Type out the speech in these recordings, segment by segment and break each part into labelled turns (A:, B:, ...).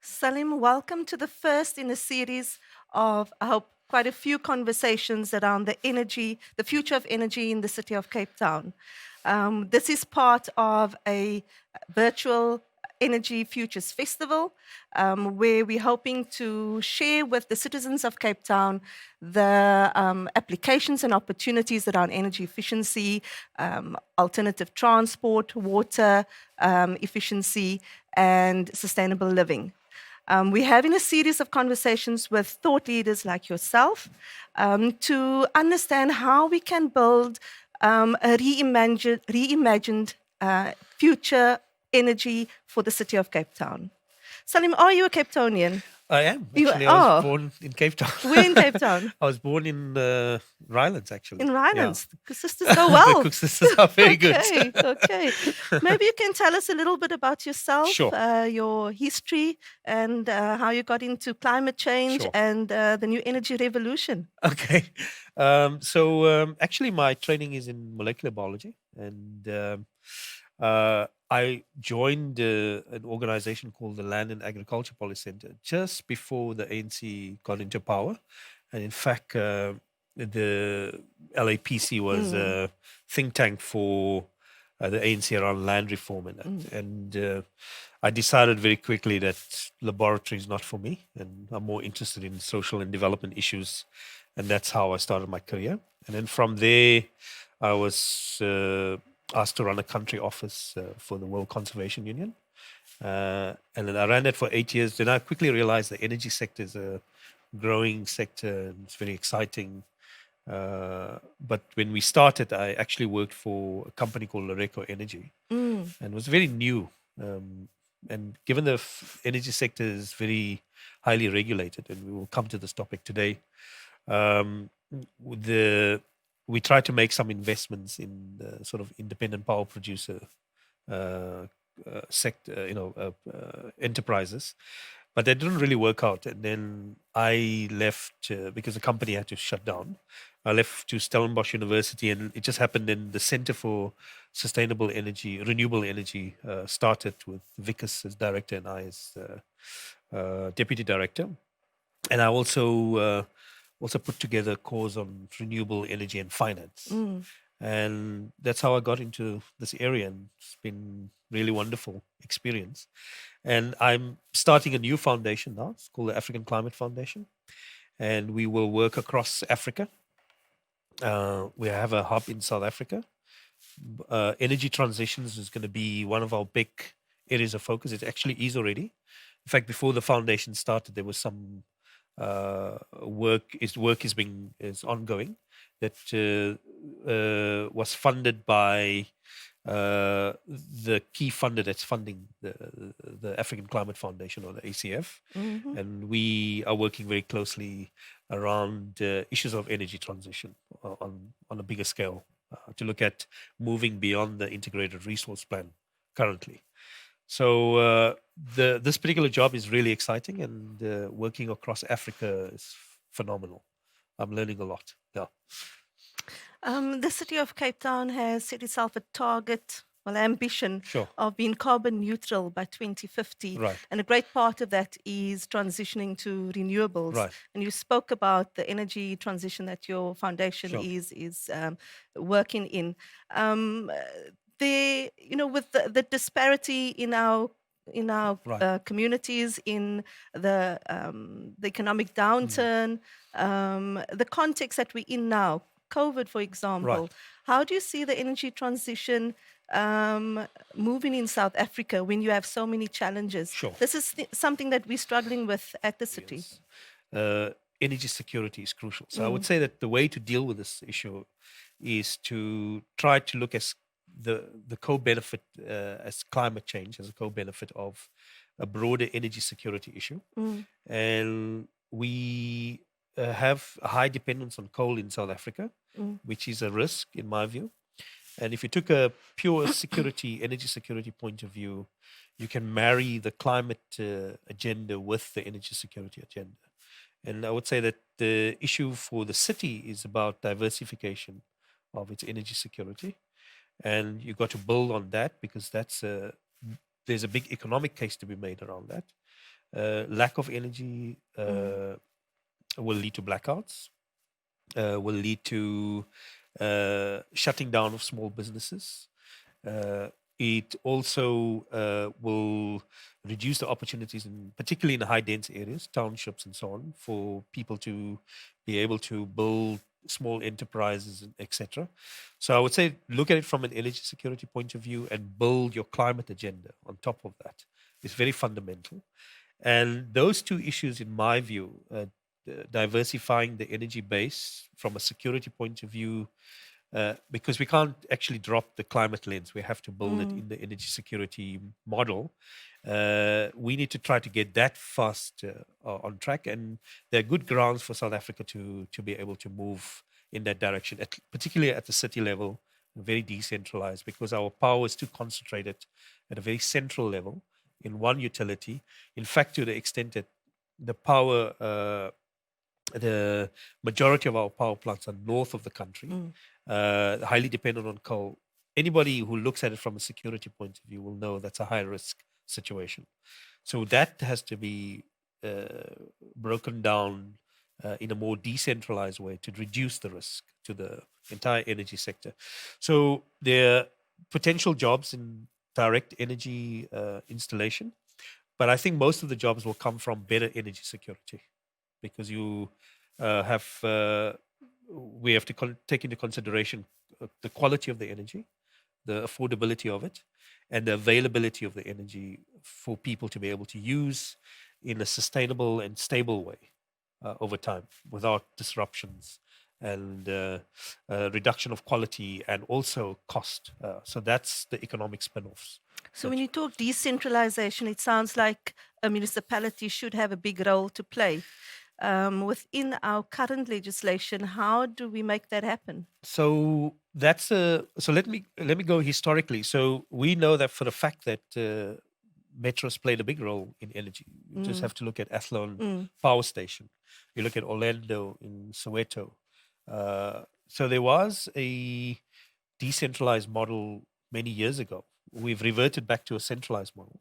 A: Salim, welcome to the first in a series of, I hope, quite a few conversations around the future of energy in the city of Cape Town. This is part of a virtual Energy Futures Festival, where we're hoping to share with the citizens of Cape Town the applications and opportunities around energy efficiency, alternative transport, water efficiency, and sustainable living. We're having a series of conversations with thought leaders like yourself to understand how we can build a reimagined future energy for the city of Cape Town. Salim, are you a Cape Townian?
B: I am.
A: You
B: Actually, I was
A: are.
B: born in Cape Town.
A: We're in Cape Town.
B: I was born in Rylands, actually.
A: In
B: Yeah.
A: Rylands. The sisters go
B: The
A: well.
B: Cook sisters are very good.
A: Okay. Maybe you can tell us a little bit about yourself,
B: Sure.
A: your history, and how you got into climate change
B: Sure.
A: and the new energy revolution.
B: Okay. Actually, my training is in molecular biology, and I joined an organization called the Land and Agriculture Policy Center just before the ANC got into power. And in fact, the LAPC was a think tank for the ANC around land reform and that. And I decided very quickly that laboratory is not for me, and I'm more interested in social and development issues. And that's how I started my career. And then from there, I was asked to run a country office for the World Conservation Union. And then I ran that for 8 years. Then I quickly realized the energy sector is a growing sector and it's very exciting. But when we started, I actually worked for a company called Loreco Energy and it was very new. And given the energy sector is very highly regulated, and we will come to this topic today, we try to make some investments in the sort of independent power producer sector, enterprises, but that didn't really work out. And then I left because the company had to shut down. I left to Stellenbosch University, and it just happened. Then the Center for Sustainable Energy, Renewable Energy, started with Vickers as director and I as deputy director. And I also put together a course on renewable energy and finance. And that's how I got into this area, and it's been really wonderful experience. And I'm starting a new foundation now. It's called the African Climate Foundation, and we will work across Africa. We have a hub in South Africa. Energy transitions is going to be one of our big areas of focus. It actually is already. In fact, before the foundation started, there was some work is ongoing that was funded by the key funder that's funding the African Climate Foundation, or the ACF. And we are working very closely around issues of energy transition on a bigger scale to look at moving beyond the integrated resource plan currently. So this particular job is really exciting, and working across Africa is phenomenal. I'm learning a lot. Yeah.
A: The city of Cape Town has set itself a target, ambition
B: Sure.
A: of being carbon neutral by 2050.
B: Right.
A: And a great part of that is transitioning to renewables.
B: Right.
A: And you spoke about the energy transition that your foundation
B: Sure.
A: is working in. With the disparity in our
B: Right.
A: communities, in the economic downturn, the context that we're in now, COVID, for example.
B: Right.
A: How do you see the energy transition moving in South Africa when you have so many challenges?
B: Sure.
A: This is something that we're struggling with at the city.
B: Yes. Energy security is crucial. So I would say that the way to deal with this issue is to try to look at the co-benefit as climate change as a co-benefit of a broader energy security issue. And we have a high dependence on coal in South Africa, which is a risk in my view. And if you took a pure energy security point of view, you can marry the climate agenda with the energy security agenda. And I would say that the issue for the city is about diversification of its energy security. And you've got to build on that, because there's a big economic case to be made around that. Lack of energy will lead to blackouts, will lead to shutting down of small businesses. Uh, it also will reduce the opportunities, particularly in high dense areas, townships, and so on, for people to be able to build small enterprises, etc. So I would say look at it from an energy security point of view and build your climate agenda on top of that. It's very fundamental. And those two issues, in my view, diversifying the energy base from a security point of view, because we can't actually drop the climate lens. We have to build it in the energy security model. We need to try to get that fast on track. And there are good grounds for South Africa to be able to move in that direction, particularly at the city level, very decentralized, because our power is too concentrated at a very central level in one utility. In fact, to the extent that the power, the majority of our power plants are north of the country, highly dependent on coal. Anybody who looks at it from a security point of view will know that's a high risk situation. So that has to be broken down in a more decentralized way to reduce the risk to the entire energy sector. So there are potential jobs in direct energy installation, but I think most of the jobs will come from better energy security, because you have we have to take into consideration the quality of the energy, the affordability of it, and the availability of the energy for people to be able to use in a sustainable and stable way over time without disruptions and reduction of quality and also cost. So that's the economic spin-offs.
A: So when you talk decentralization, it sounds like a municipality should have a big role to play. Within our current legislation, how do we make that happen?
B: So that's so let me go historically. So we know that for the fact that metros played a big role in energy. You just have to look at Athlone Power Station. You look at Orlando in Soweto. So there was a decentralized model many years ago. We've reverted back to a centralized model.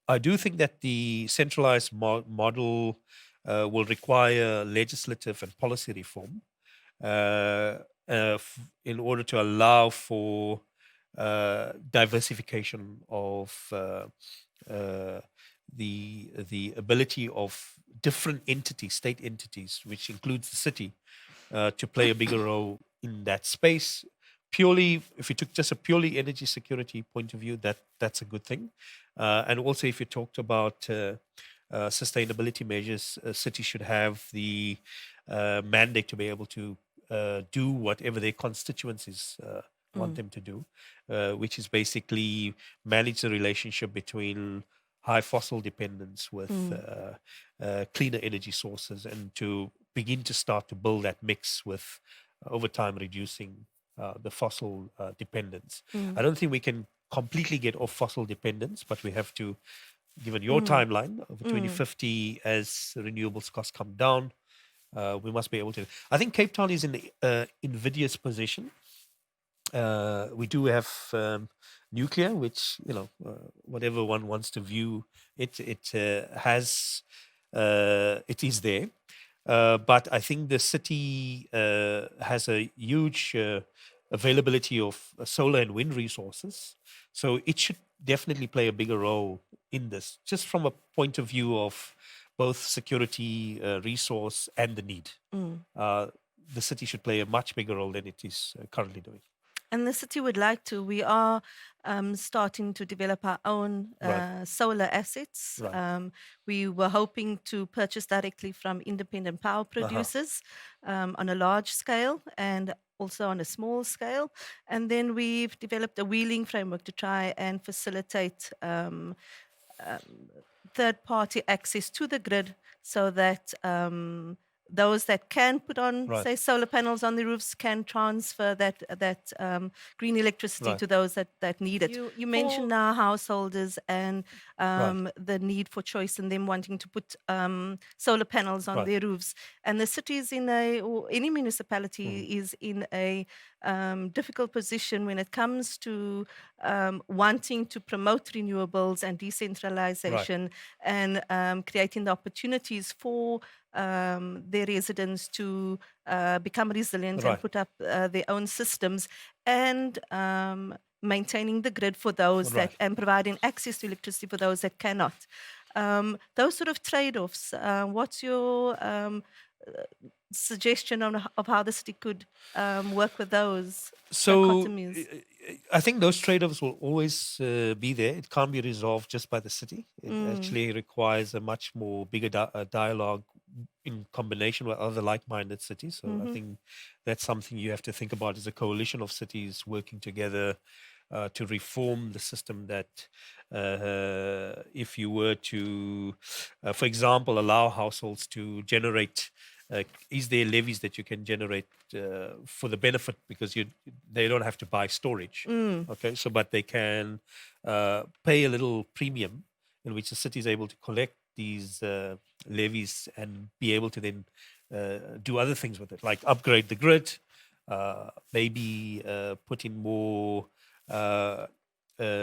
B: I do think that the centralized model will require legislative and policy reform in order to allow for diversification of the ability of different entities, state entities, which includes the city, to play a bigger role in that space. Purely, if you took just a purely energy security point of view, that's a good thing. And also, if you talked about sustainability measures, a city should have the mandate to be able to do whatever their constituencies want them to do, which is basically manage the relationship between high fossil dependence with cleaner energy sources, and to begin to start to build that mix with over time reducing the fossil dependence. I don't think we can completely get off fossil dependence, but we have to, given your timeline of 2050, as renewables costs come down, we must be able to. I think Cape Town is in the invidious position. We do have nuclear, which, whatever one wants to view it, it is there. But I think the city has a huge availability of solar and wind resources. So it should definitely play a bigger role in this, just from a point of view of both security, resource, and the need. The city should play a much bigger role than it is currently doing.
A: And the city would like to. We are starting to develop our own solar assets.
B: Right.
A: We were hoping to purchase directly from independent power producers on a large scale and also on a small scale. And then we've developed a wheeling framework to try and facilitate third-party access to the grid, so that those that can put on,
B: Right.
A: say, solar panels on the roofs can transfer that green electricity
B: Right.
A: to those that need it. You mentioned now householders and
B: Right.
A: the need for choice and them wanting to put solar panels on
B: Right.
A: their roofs. And the city is or any municipality is in a difficult position when it comes to wanting to promote renewables and decentralization and creating the opportunities for their residents to become resilient and
B: Right.
A: put up their own systems and maintaining the grid for those
B: Right.
A: and providing access to electricity for those that cannot. Those sort of trade-offs. What's your suggestion of how the city could work with those
B: So
A: dichotomies?
B: I think those trade-offs will always be there. It can't be resolved just by the city. It actually requires a much more bigger dialogue in combination with other like-minded cities. So I think that's something you have to think about as a coalition of cities working together to reform the system that if you were to, for example, allow households to generate, is there levies that you can generate for the benefit because they don't have to buy storage, okay? So, but they can pay a little premium in which the city is able to collect these levies and be able to then do other things with it, like upgrade the grid, maybe put in more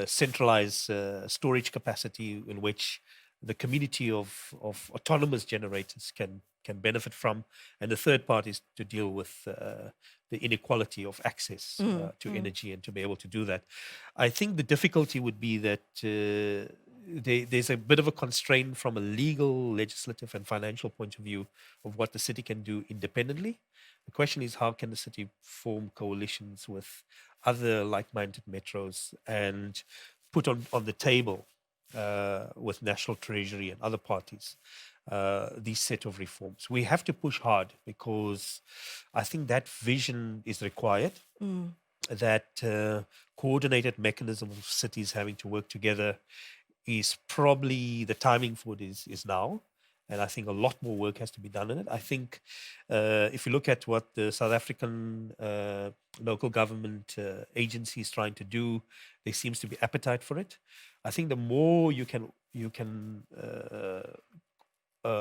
B: centralized storage capacity in which the community of autonomous generators can benefit from, and the third part is to deal with the inequality of access to energy and to be able to do that. I think the difficulty would be that there's a bit of a constraint from a legal, legislative, and financial point of view of what the city can do independently. The question is, how can the city form coalitions with other like-minded metros and put on the table with National Treasury and other parties these set of reforms? We have to push hard because I think that vision is required, that coordinated mechanism of cities having to work together is probably the timing for it is now. And I think a lot more work has to be done in it. I think if you look at what the South African local government agency is trying to do, there seems to be appetite for it. I think the more you can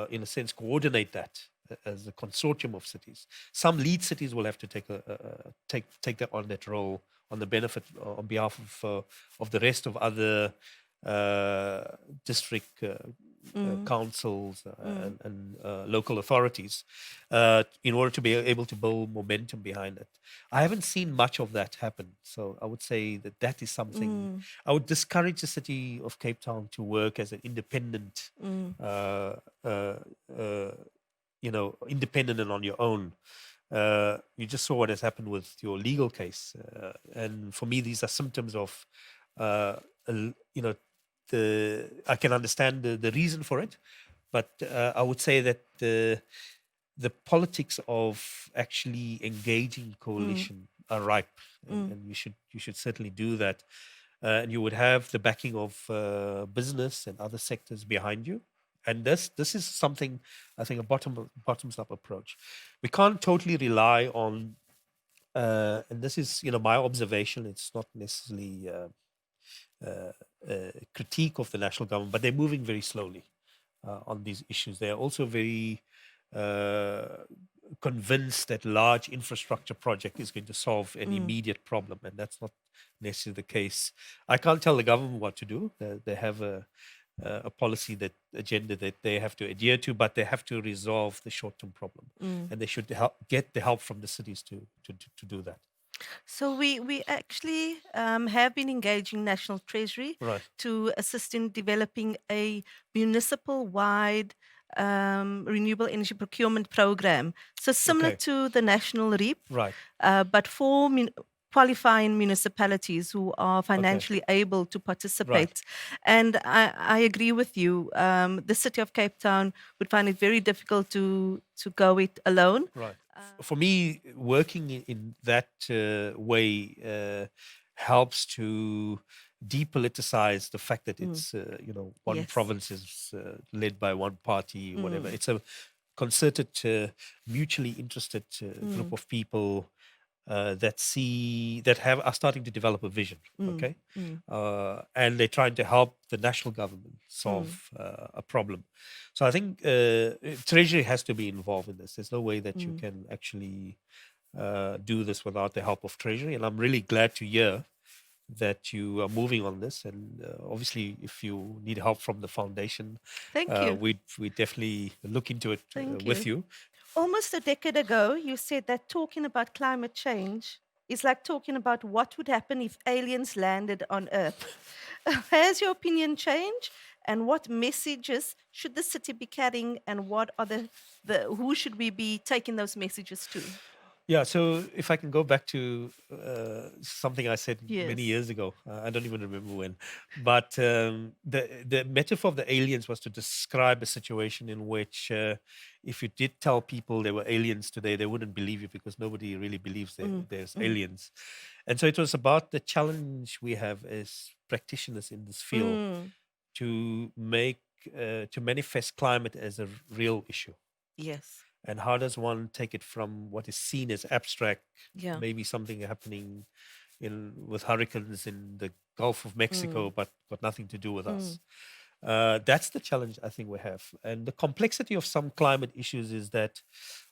B: in a sense coordinate that as a consortium of cities. Some lead cities will have to take that on that role on the benefit on behalf of the rest of other district councils and local authorities in order to be able to build momentum behind it. I haven't seen much of that happen. So I would say that is something I would discourage the city of Cape Town to work as an independent, independent and on your own. You just saw what has happened with your legal case. And for me, these are symptoms of, I can understand the reason for it, but I would say that the politics of actually engaging coalition are ripe, and you should certainly do that. And you would have the backing of business and other sectors behind you. And this is something, I think, a bottoms up approach. We can't totally rely on, and this is my observation. It's not necessarily critique of the national government, but they're moving very slowly on these issues. They are also very convinced that large infrastructure project is going to solve an immediate problem, and that's not necessarily the case. I can't tell the government what to do. They have a policy agenda that they have to adhere to, but they have to resolve the short-term problem, and they should get the help from the cities to do that.
A: So we actually have been engaging National Treasury
B: Right.
A: to assist in developing a municipal-wide renewable energy procurement program. So similar
B: Okay.
A: to the National REAP,
B: Right.
A: but for qualifying municipalities who are
B: Okay.
A: financially able to participate. And I agree with you. The city of Cape Town would find it very difficult to go it alone.
B: Right. For me, working in that way helps to depoliticize the fact that it's one
A: Yes.
B: province is led by one party, whatever. It's a concerted, mutually interested group of people that are starting to develop a vision. Okay, and they're trying to help the national government solve a problem. So I think Treasury has to be involved in this. There's no way that you can actually do this without the help of Treasury. And I'm really glad to hear that you are moving on this. And obviously, if you need help from the foundation,
A: Thank you.
B: we definitely look into it
A: Thank
B: with
A: you.
B: you.
A: Almost a decade ago, you said that talking about climate change is like talking about what would happen if aliens landed on Earth. Has your opinion changed? And what messages should the city be carrying? And what are who should we be taking those messages to?
B: Yeah, so if I can go back to something I said many
A: Yes.
B: years ago, I don't even remember when, but the metaphor of the aliens was to describe a situation in which if you did tell people there were aliens today, they wouldn't believe you because nobody really believes there's aliens. And so it was about the challenge we have as practitioners in this field to manifest climate as a real issue.
A: Yes.
B: And how does one take it from what is seen as abstract,
A: Yeah.
B: maybe something happening with hurricanes in the Gulf of Mexico, but got nothing to do with us? That's the challenge I think we have. And the complexity of some climate issues is that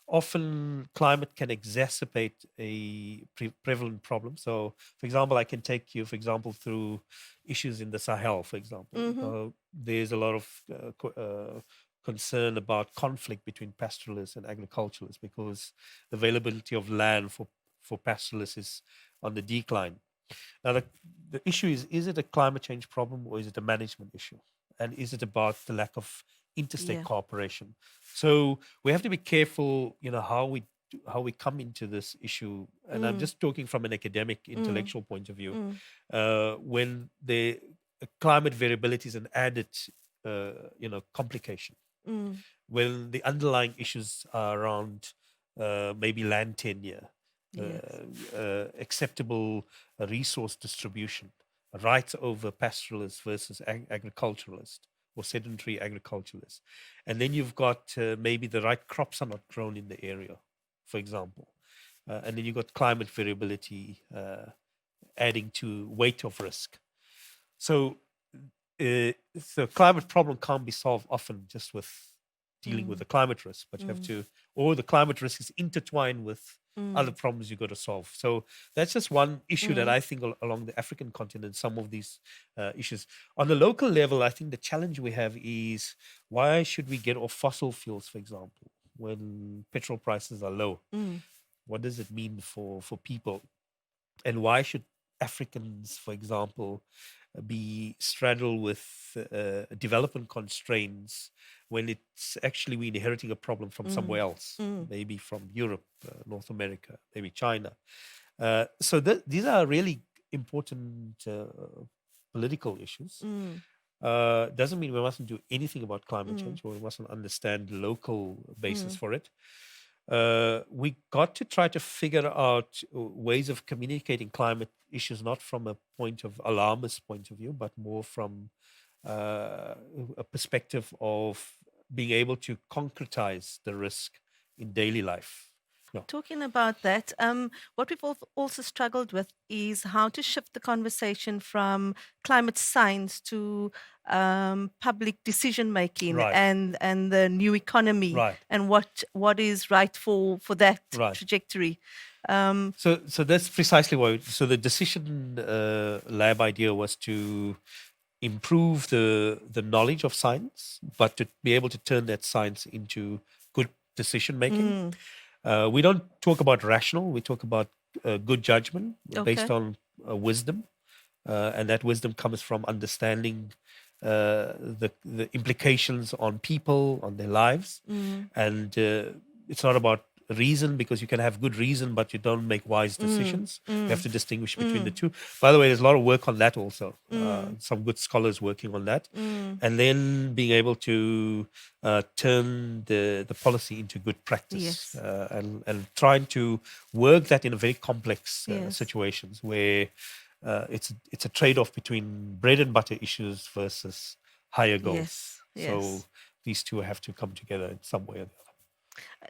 B: often climate can exacerbate a prevalent problem. So, for example, I can take you, for example, through issues in the Sahel, for example. There's a lot of concern about conflict between pastoralists and agriculturalists because the availability of land for pastoralists is on the decline. Now, the issue is it a climate change problem or is it a management issue? And is it about the lack of interstate cooperation? So we have to be careful, how we come into this issue. And I'm just talking from an academic, intellectual point of view. When the climate variability is an added, complication. When the underlying issues are around maybe land tenure, acceptable resource distribution, rights over pastoralists versus agriculturalists or sedentary agriculturalists. And then you've got maybe the right crops are not grown in the area, for example. And then you've got climate variability adding to weight of risk. So the climate problem can't be solved often just with dealing with the climate risk, but you have to, or the climate risk is intertwined with other problems you've got to solve. So that's just one issue that I think along the African continent, some of these issues. On the local level, I think the challenge we have is why should we get off fossil fuels, for example, when petrol prices are low? What does it mean for people? And why should Africans, for example, be straddled with development constraints when it's actually we're inheriting a problem from somewhere else, maybe from Europe, North America, maybe China. So these are really important political issues. Doesn't mean we mustn't do anything about climate change, or we mustn't understand the local basis for it. We got to try to figure out ways of communicating climate issues, not from a point of alarmist point of view, but more from a perspective of being able to concretize the risk in daily life. Yeah.
A: Talking about that, what we've also struggled with is how to shift the conversation from climate science to public decision making
B: Right.
A: and the new economy
B: Right.
A: and what is right for that
B: Right.
A: trajectory.
B: So that's precisely why. So the decision lab idea was to improve the knowledge of science, but to be able to turn that science into good decision making. We don't talk about rational. We talk about good judgment based on wisdom, and that wisdom comes from understanding the implications on people, on their lives, and it's not about reason, because you can have good reason but you don't make wise decisions. You have to distinguish between the two. By the way, there's a lot of work on that also. Some good scholars working on that, and then being able to turn the policy into good practice. And trying to work that in a very complex situations where it's a trade-off between bread and butter issues versus higher goals. So these two have to come together in some way or the other.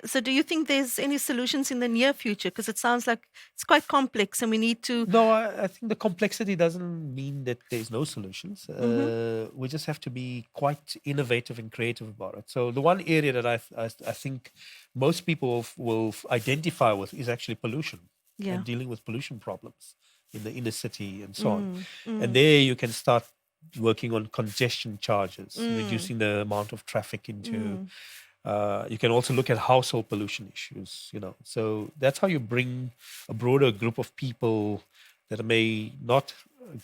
A: So do you think there's any solutions in the near future? Because it sounds like it's quite complex and we need to.
B: No, I think the complexity doesn't mean that there's no solutions.
A: Mhm.
B: We just have to be quite innovative and creative about it. So the one area that I think most people will identify with is actually pollution
A: Yeah.
B: and dealing with pollution problems in the inner city and so on.
A: Mm,
B: And
A: mm,
B: there you can start working on congestion charges,
A: mm,
B: reducing the amount of traffic into.
A: mm,
B: You can also look at household pollution issues, you know. So that's how you bring a broader group of people that may not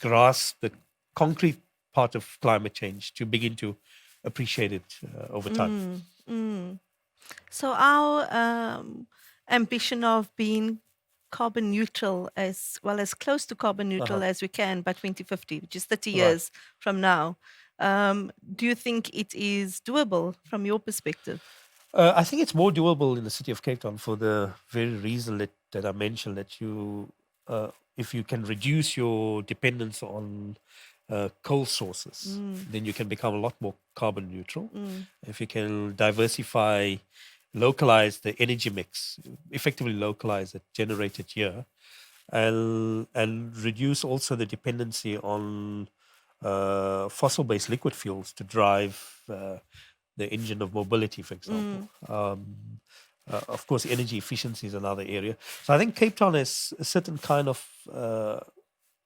B: grasp the concrete part of climate change to begin to appreciate it over time.
A: mm, mm. So our ambition of being carbon neutral as well as close to carbon neutral
B: Uh-huh.
A: as we can by 2050, which is 30
B: Right.
A: years from now. Do you think it is doable from your perspective?
B: I think it's more doable in the city of Cape Town for the very reason that I mentioned that if you can reduce your dependence on coal sources,
A: Mm,
B: then you can become a lot more carbon neutral.
A: mm,
B: If you can diversify, localize the energy mix, effectively localize it, generate it here, and reduce also the dependency on fossil-based liquid fuels to drive the engine of mobility, for example.
A: mm,
B: Of course, energy efficiency is another area. So I think Cape Town has a certain kind of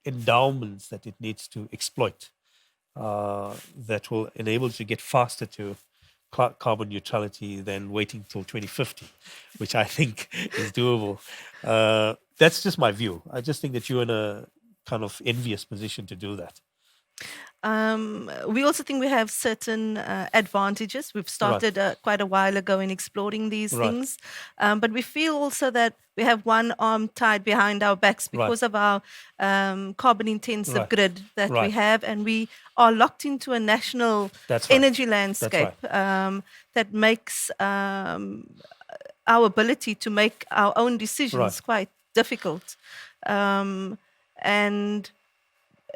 B: endowments that it needs to exploit that will enable it to get faster to carbon neutrality than waiting till 2050, which I think is doable. That's just my view. I just think that you're in a kind of envious position to do that.
A: We also think we have certain advantages. We've
B: Right,
A: started quite a while ago in exploring these
B: right,
A: things, but we feel also that we have one arm tied behind our backs
B: right,
A: because of our carbon intensive
B: right,
A: grid that we
B: right.
A: have, and we are locked into a national
B: That's right.
A: energy
B: That's
A: landscape
B: right.
A: that makes our ability to make our own
B: Right.
A: decisions quite difficult. And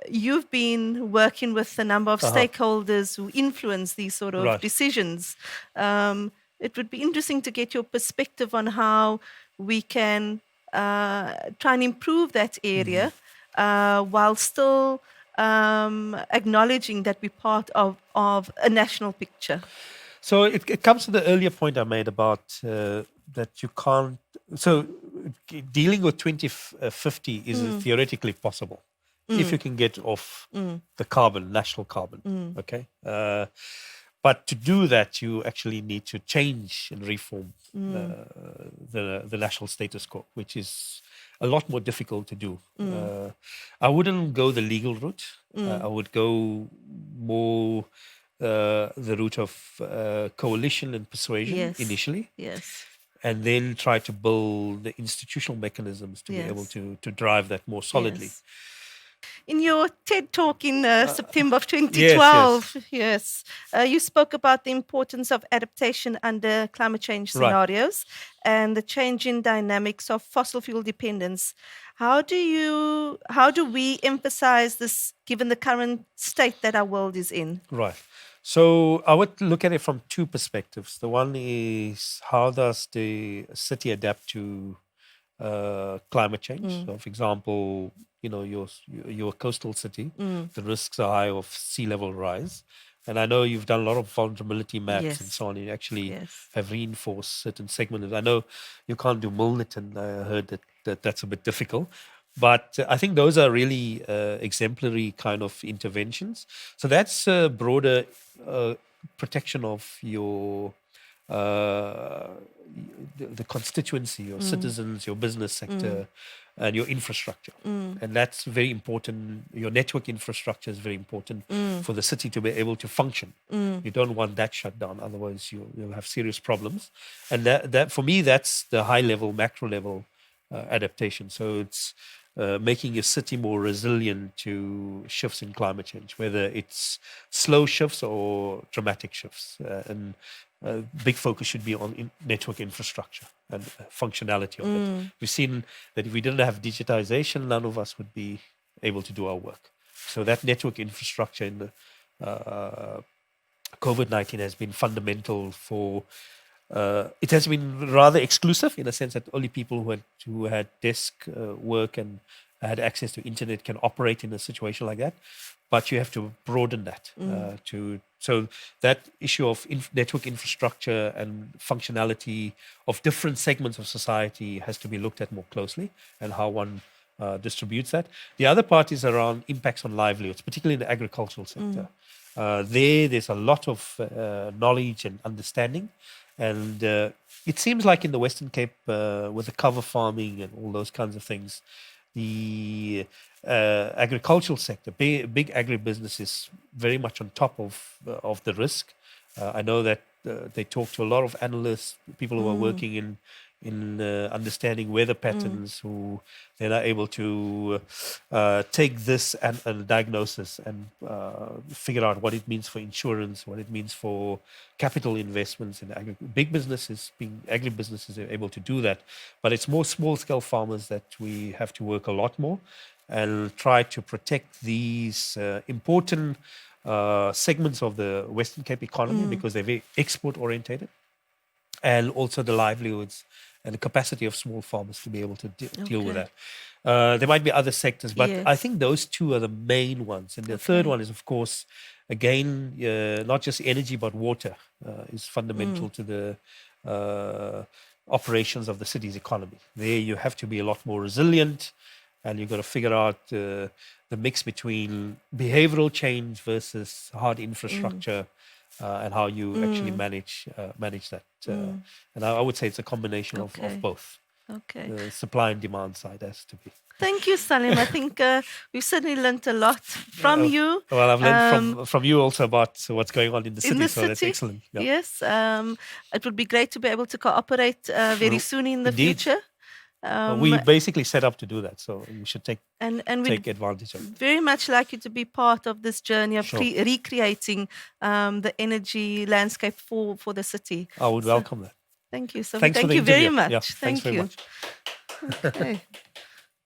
A: you've been working with a number of
B: Uh-huh.
A: stakeholders who influence these sort of
B: Right.
A: decisions. It would be interesting to get your perspective on how we can try and improve that area while still acknowledging that we're part of a national picture.
B: So it comes to the earlier point I made about that you can't. So dealing with 2050 is theoretically possible if you can get off the carbon, national carbon. Okay. But to do that, you actually need to change and reform the national status quo, which is a lot more difficult to do. I wouldn't go the legal route. I would go more the route of coalition and persuasion
A: Yes,
B: initially,
A: yes,
B: and then try to build the institutional mechanisms to be able
A: yes,
B: to drive that more solidly.
A: yes. In your TED talk in September of
B: Yes, yes,
A: 2012, yes, you spoke about the importance of adaptation under climate change
B: right.
A: scenarios and the changing dynamics of fossil fuel dependence. How do we emphasize this given the current state that our world is in?
B: Right. So I would look at it from two perspectives. The one is how does the city adapt to climate change? So, for example, you know, your coastal city, the risks are high of sea level rise. And I know you've done a lot of vulnerability maps and
A: Yes,
B: so on. You actually
A: yes.
B: have reinforced certain segments. I know you can't do Milnerton. I heard that's a bit difficult. But I think those are really exemplary kind of interventions. So that's a broader protection of your uh, the constituency, your citizens, your business sector, and your infrastructure. And that's very important. Your network infrastructure is very important for the city to be able to function. You don't want that shut down, otherwise you'll have serious problems. And that for me, that's the high level, macro level adaptation. So it's making your city more resilient to shifts in climate change, whether it's slow shifts or dramatic shifts. And big focus should be on network infrastructure and functionality of it. We've seen that if we didn't have digitization, none of us would be able to do our work. So that network infrastructure in the COVID-19 has been fundamental for it has been rather exclusive in a sense that only people who had desk work and had access to internet can operate in a situation like that. But you have to broaden that so that issue of network infrastructure and functionality of different segments of society has to be looked at more closely, and how one distributes that. The other part is around impacts on livelihoods, particularly in the agricultural sector. There's a lot of knowledge and understanding, and it seems like in the Western Cape, with the cover farming and all those kinds of things, the agricultural sector, big agribusiness, is very much on top of the risk. I know that they talk to a lot of analysts, people who are working in understanding weather patterns, who then are able to take this and diagnosis and figure out what it means for insurance, what it means for capital investments in big businesses. Being agribusinesses are able to do that, but it's more small scale farmers that we have to work a lot more and try to protect these important segments of the Western Cape economy, because they're very export orientated, and also the livelihoods and the capacity of small farmers to be able to deal with that. There might be other sectors, but I think those two are the main ones. And the third one is, of course, again, not just energy, but water is fundamental to the operations of the city's economy. There you have to be a lot more resilient, and you've got to figure out the mix between behavioral change versus hard infrastructure, and how you actually manage that. And I would say it's a combination of both. The supply and demand side has to be.
A: Thank you, Saliem. I think we've certainly learnt a lot from you.
B: Well, I've learned from you also about what's going on in the city, that's excellent.
A: Yeah. Yes, it would be great to be able to cooperate very soon in the future.
B: We basically set up to do that, so you should take advantage of it.
A: Very much like you to be part of this journey of recreating the energy landscape for the city.
B: I would welcome that.
A: Thank you. So
B: thank you
A: very much.
B: Yeah,
A: thanks very
B: much.
A: Okay.